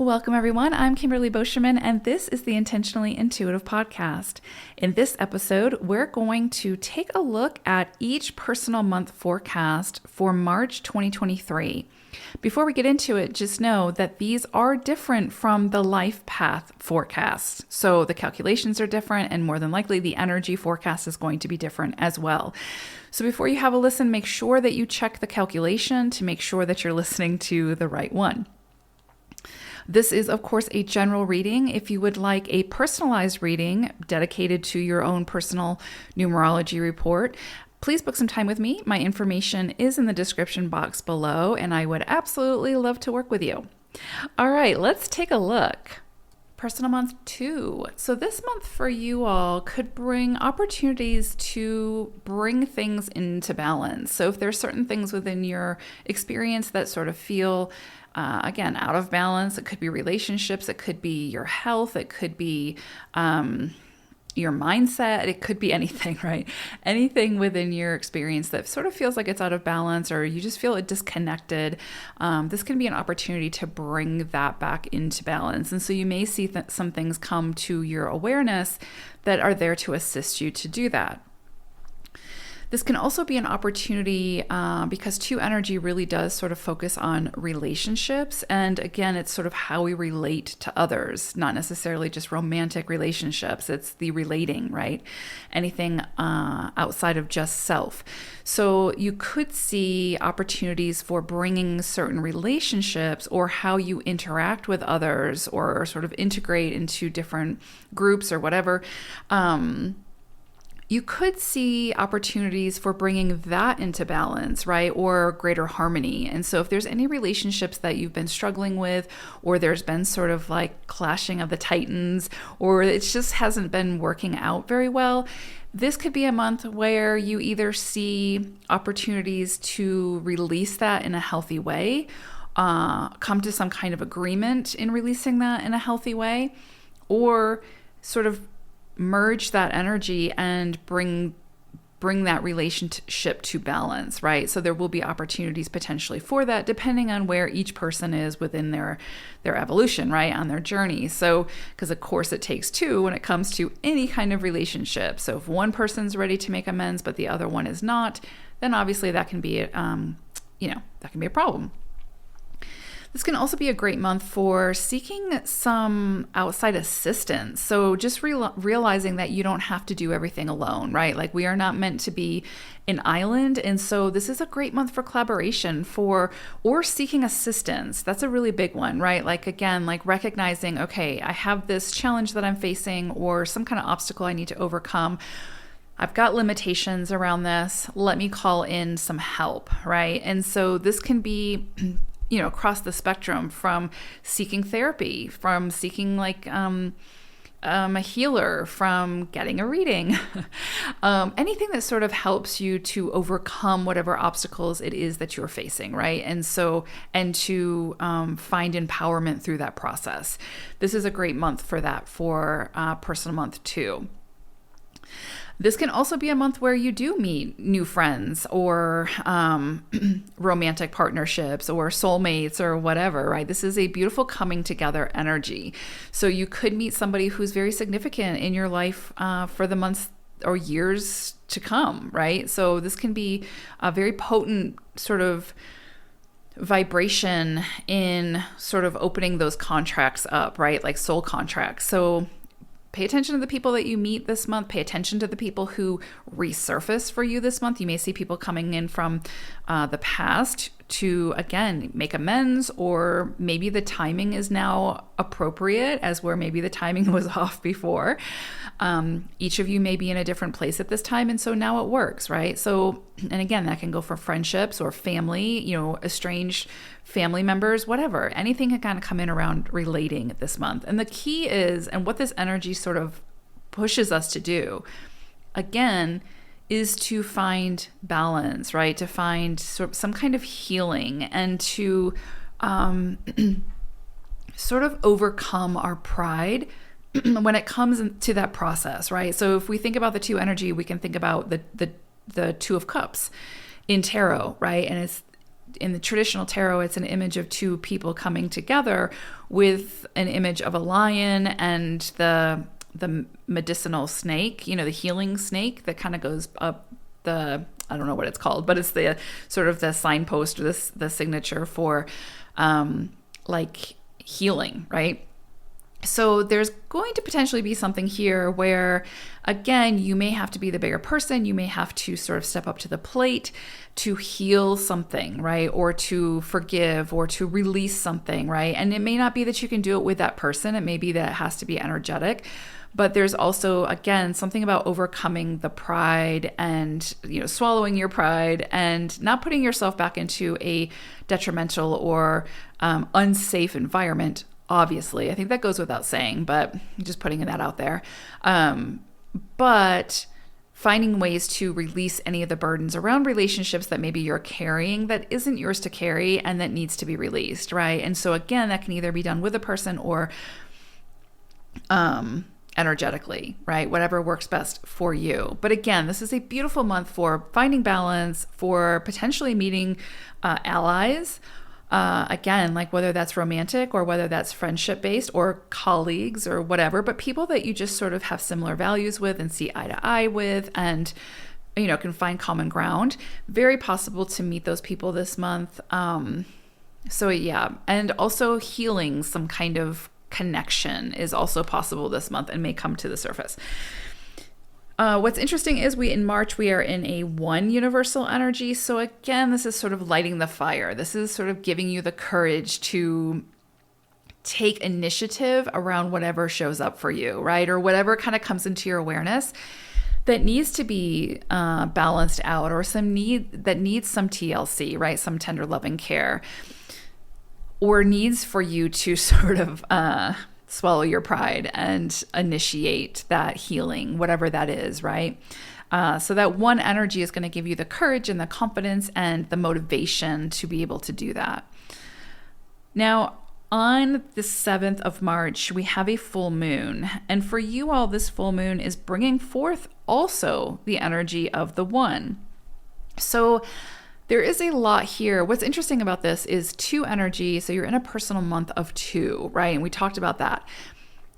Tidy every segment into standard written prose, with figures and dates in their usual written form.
Welcome, everyone. I'm Kimberly Boschman, and this is the Intentionally Intuitive Podcast. In this episode, we're going to take a look at each personal month forecast for March 2023. Before we get into it, just know that these are different from the life path forecasts. So the calculations are different, and more than likely, the energy forecast is going to be different as well. So before you have a listen, make sure that you check the calculation to make sure that you're listening to the right one. This is, of course, a general reading. If you would like a personalized reading dedicated to your own personal numerology report, please book some time with me. My information is in the description box below, and I would absolutely love to work with you. All right, let's take a look. Personal month 2. So this month for you all could bring opportunities to bring things into balance. So if there's certain things within your experience that sort of feel again, out of balance. It could be relationships. It could be your health. It could be your mindset. It could be anything, right? Anything within your experience that sort of feels like it's out of balance or you just feel disconnected. This can be an opportunity to bring that back into balance. And so you may see some things come to your awareness that are there to assist you to do that. This can also be an opportunity because 2 energy really does sort of focus on relationships. And again, it's sort of how we relate to others, not necessarily just romantic relationships. It's the relating, right? Anything outside of just self. So you could see opportunities for bringing certain relationships or how you interact with others or sort of integrate into different groups or whatever. You could see opportunities for bringing that into balance, right? Or greater harmony. And so if there's any relationships that you've been struggling with, or there's been sort of like clashing of the titans, or it just hasn't been working out very well, this could be a month where you either see opportunities to release that in a healthy way, come to some kind of agreement in releasing that in a healthy way, or sort of merge that energy and bring that relationship to balance, right? So there will be opportunities potentially for that depending on where each person is within their evolution, right? On their journey. So, because of course it takes 2 when it comes to any kind of relationship. So if one person's ready to make amends, but the other one is not, then obviously that can be, that can be a problem. This can also be a great month for seeking some outside assistance. So just realizing that you don't have to do everything alone, right? Like we are not meant to be an island. And so this is a great month for collaboration or seeking assistance. That's a really big one, right? Like again, like recognizing, okay, I have this challenge that I'm facing or some kind of obstacle I need to overcome. I've got limitations around this. Let me call in some help, right? And so this can be across the spectrum from seeking therapy, from seeking like a healer, from getting a reading, anything that sort of helps you to overcome whatever obstacles it is that you're facing, right? And to find empowerment through that process. This is a great month for that for personal month 2. This can also be a month where you do meet new friends or romantic partnerships or soulmates or whatever, right? This is a beautiful coming together energy. So you could meet somebody who's very significant in your life for the months or years to come, right? So this can be a very potent sort of vibration in sort of opening those contracts up, right? Like soul contracts. So pay attention to the people that you meet this month. Pay attention to the people who resurface for you this month. You may see people coming in from the past to, again, make amends, or maybe the timing is now appropriate as where maybe the timing was off before. Each of you may be in a different place at this time, and so now it works, right? So, and again, that can go for friendships or family, estranged family members, whatever. Anything can kind of come in around relating this month. And the key is, and what this energy sort of pushes us to do, again, is to find balance, right? To find some kind of healing and to sort of overcome our pride when it comes to that process, right? So if we think about the 2 energy, we can think about the 2 of Cups in tarot, right? And it's in the traditional tarot, it's an image of two people coming together with an image of a lion and the medicinal snake, the healing snake that kind of goes up I don't know what it's called, but it's the sort of the signpost or the signature for like healing, right? So there's going to potentially be something here where, again, you may have to be the bigger person. You may have to sort of step up to the plate to heal something, right? Or to forgive or to release something, right? And it may not be that you can do it with that person. It may be that it has to be energetic. But there's also, again, something about overcoming the pride and, swallowing your pride and not putting yourself back into a detrimental or unsafe environment. Obviously, I think that goes without saying, but just putting that out there. But finding ways to release any of the burdens around relationships that maybe you're carrying that isn't yours to carry and that needs to be released, right? And so again, that can either be done with a person or energetically, right? Whatever works best for you. But again, this is a beautiful month for finding balance, for potentially meeting allies. Again, like whether that's romantic or whether that's friendship based or colleagues or whatever, but people that you just sort of have similar values with and see eye to eye with and, can find common ground. Very possible to meet those people this month. So yeah, and also healing some kind of connection is also possible this month and may come to the surface. What's interesting is in March, we are in a 1 universal energy. So again, this is sort of lighting the fire. This is sort of giving you the courage to take initiative around whatever shows up for you, right? Or whatever kind of comes into your awareness that needs to be balanced out or that needs some TLC, right? Some tender loving care, or needs for you to sort of swallow your pride and initiate that healing, whatever that is, right? So that 1 energy is going to give you the courage and the confidence and the motivation to be able to do that. Now, on the 7th of March, we have a full moon. And for you all, this full moon is bringing forth also the energy of the 1. So there is a lot here. What's interesting about this is 2 energy. So you're in a personal month of 2, right? And we talked about that.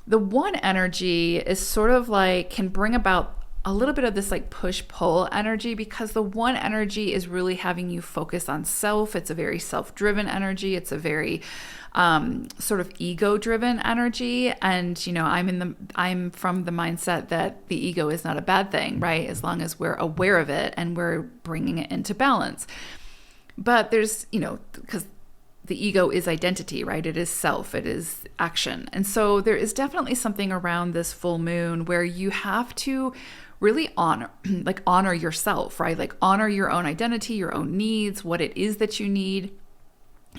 The 1 energy is sort of like can bring about a little bit of this like push-pull energy because the 1 energy is really having you focus on self. It's a very self-driven energy. It's a very sort of ego-driven energy. And, I'm from the mindset that the ego is not a bad thing, right? As long as we're aware of it and we're bringing it into balance. But there's, because the ego is identity, right? It is self, it is action. And so there is definitely something around this full moon where you have to really honor yourself, right? Like honor your own identity, your own needs, what it is that you need.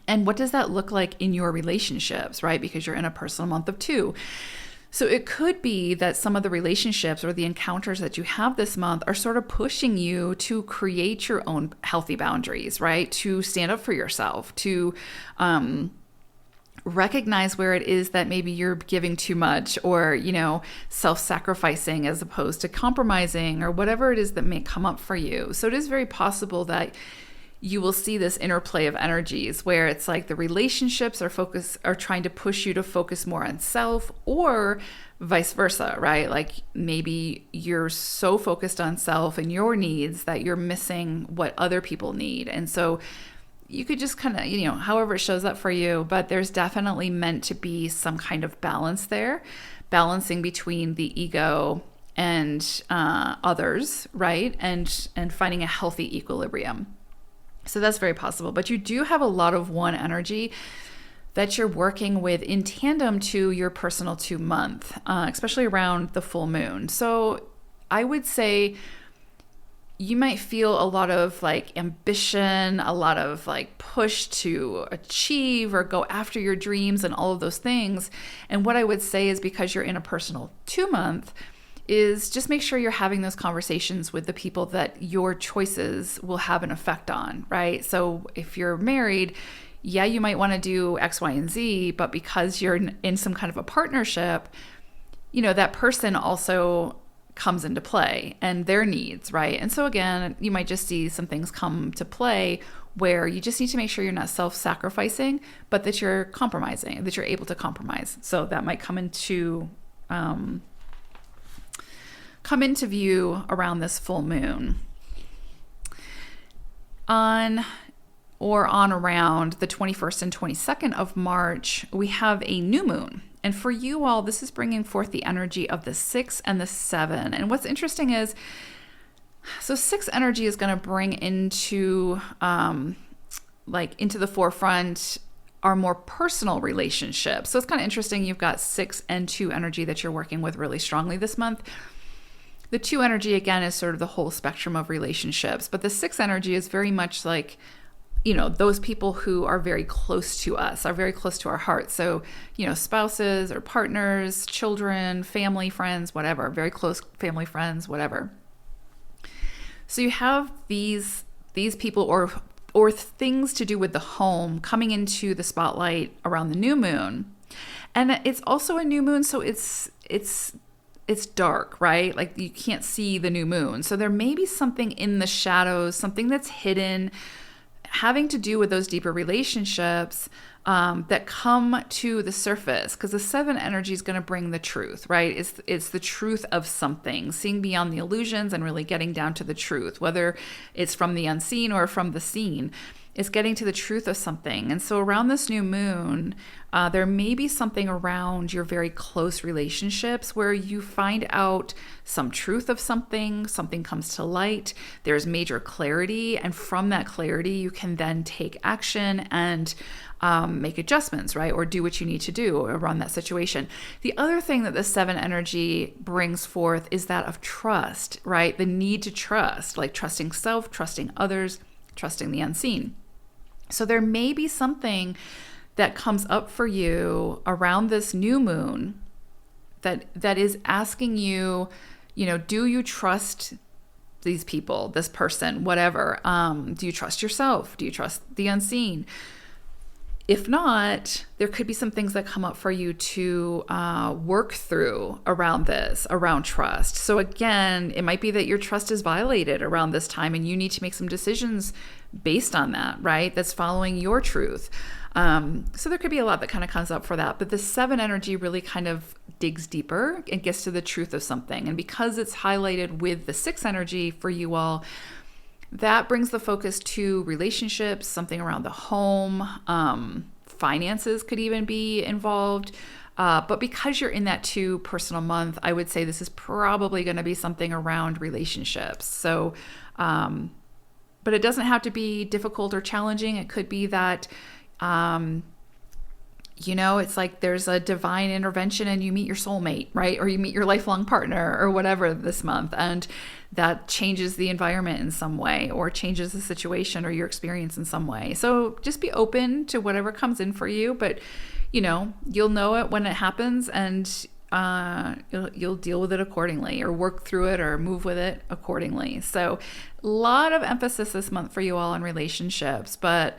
And what does that look like in your relationships, right? Because you're in a personal month of 2. So it could be that some of the relationships or the encounters that you have this month are sort of pushing you to create your own healthy boundaries, right? To stand up for yourself, to recognize where it is that maybe you're giving too much or, self-sacrificing as opposed to compromising or whatever it is that may come up for you. So it is very possible that you will see this interplay of energies where it's like the relationships are trying to push you to focus more on self or vice versa, right? Like maybe you're so focused on self and your needs that you're missing what other people need. And so you could just kind of, however it shows up for you, but there's definitely meant to be some kind of balance there, balancing between the ego and others, right? And finding a healthy equilibrium. So that's very possible. But you do have a lot of 1 energy that you're working with in tandem to your personal 2 month, especially around the full moon. So I would say you might feel a lot of like ambition, a lot of like push to achieve or go after your dreams and all of those things. And what I would say is because you're in a personal 2 month, is just make sure you're having those conversations with the people that your choices will have an effect on, right? So if you're married, yeah, you might want to do X, Y, and Z, but because you're in some kind of a partnership, that person also comes into play and their needs, right? And so again, you might just see some things come to play where you just need to make sure you're not self-sacrificing, but that you're compromising, that you're able to compromise. So that might come into view around this full moon. On around the 21st and 22nd of March, we have a new moon. And for you all, this is bringing forth the energy of the 6 and the 7. And what's interesting is, so 6 energy is going to bring into the forefront our more personal relationships. So it's kind of interesting. You've got 6 and 2 energy that you're working with really strongly this month. The 2 energy, again, is sort of the whole spectrum of relationships. But the 6 energy is very much like, those people who are very close to us, are very close to our hearts. So, spouses or partners, children, family, friends, whatever, very close family, friends, whatever. So you have these people or things to do with the home coming into the spotlight around the new moon. And it's also a new moon, so it's dark, right? Like you can't see the new moon. So there may be something in the shadows, something that's hidden, having to do with those deeper relationships that come to the surface, because the 7 energy is going to bring the truth, right? It's the truth of something, seeing beyond the illusions and really getting down to the truth, whether it's from the unseen or from the seen. It's getting to the truth of something. And so around this new moon, there may be something around your very close relationships where you find out some truth of something comes to light, there's major clarity, and from that clarity, you can then take action and make adjustments, right? Or do what you need to do around that situation. The other thing that the 7 energy brings forth is that of trust, right? The need to trust, like trusting self, trusting others, trusting the unseen. So there may be something that comes up for you around this new moon that is asking you, do you trust these people, this person, whatever? Do you trust yourself? Do you trust the unseen? If not, there could be some things that come up for you to work through around this, around trust. So again, it might be that your trust is violated around this time and you need to make some decisions based on that, right? That's following your truth. So there could be a lot that kind of comes up for that. But the 7 energy really kind of digs deeper and gets to the truth of something. And because it's highlighted with the 6 energy for you all, that brings the focus to relationships, something around the home, finances could even be involved. But because you're in that 2 personal month, I would say this is probably going to be something around relationships. So, but it doesn't have to be difficult or challenging. It could be that, it's like there's a divine intervention and you meet your soulmate, right? Or you meet your lifelong partner or whatever this month. And that changes the environment in some way or changes the situation or your experience in some way. So just be open to whatever comes in for you, but you'll know it when it happens and you'll deal with it accordingly or work through it or move with it accordingly. So a lot of emphasis this month for you all on relationships, but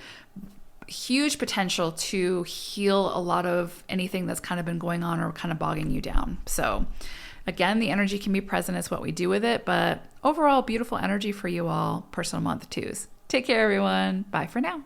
huge potential to heal a lot of anything that's kind of been going on or kind of bogging you down. So again, the energy can be present. It's what we do with it, but overall beautiful energy for you all, personal month 2s. Take care, everyone. Bye for now.